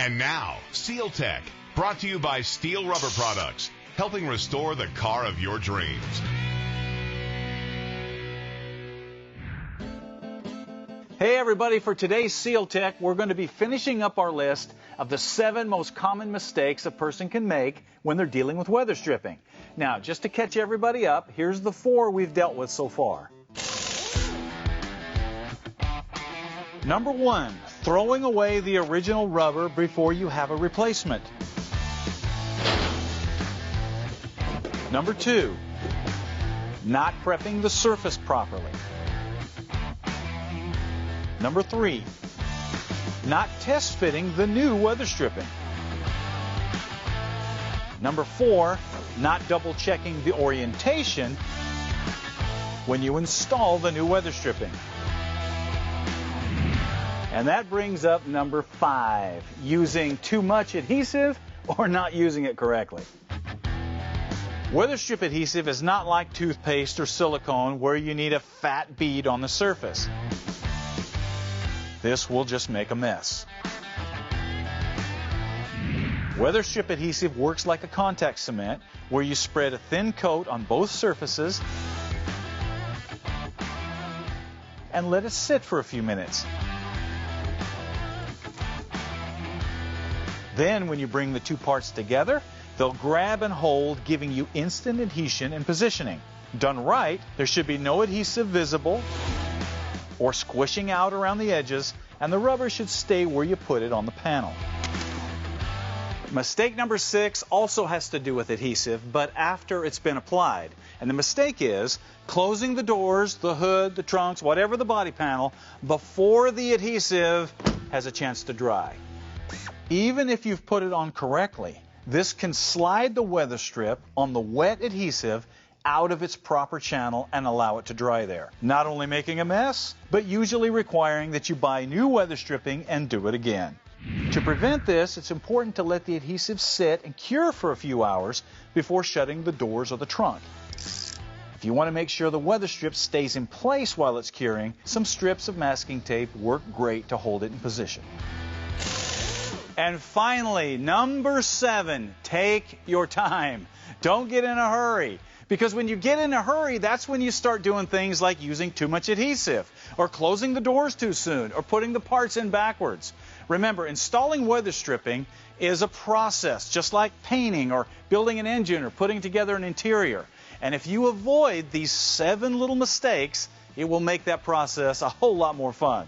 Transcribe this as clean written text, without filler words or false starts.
And now, Seal Tech, brought to you by Steel Rubber Products, helping restore the car of your dreams. Hey everybody, for today's Seal Tech, we're going to be finishing up our list of the 7 most common mistakes a person can make when they're dealing with weather stripping. Now, just to catch everybody up, here's the 4 we've dealt with so far. Number 1, throwing away the original rubber before you have a replacement. Number 2, not prepping the surface properly. Number 3, not test fitting the new weather stripping. Number 4, not double checking the orientation when you install the new weather stripping. And that brings up number 5, using too much adhesive or not using it correctly. Weather strip adhesive is not like toothpaste or silicone where you need a fat bead on the surface. This will just make a mess. Weather strip adhesive works like a contact cement where you spread a thin coat on both surfaces and let it sit for a few minutes. Then when you bring the 2 parts together, they'll grab and hold, giving you instant adhesion and positioning. Done right, there should be no adhesive visible or squishing out around the edges, and the rubber should stay where you put it on the panel. Mistake number 6 also has to do with adhesive, but after it's been applied. And the mistake is closing the doors, the hood, the trunks, whatever the body panel, before the adhesive has a chance to dry. Even if you've put it on correctly, this can slide the weather strip on the wet adhesive out of its proper channel and allow it to dry there. Not only making a mess, but usually requiring that you buy new weather stripping and do it again. To prevent this, it's important to let the adhesive sit and cure for a few hours before shutting the doors or the trunk. If you want to make sure the weather strip stays in place while it's curing, some strips of masking tape work great to hold it in position. And finally, number 7, take your time. Don't get in a hurry. Because when you get in a hurry, that's when you start doing things like using too much adhesive, or closing the doors too soon, or putting the parts in backwards. Remember, installing weather stripping is a process, just like painting or building an engine or putting together an interior. And if you avoid these 7 little mistakes, it will make that process a whole lot more fun.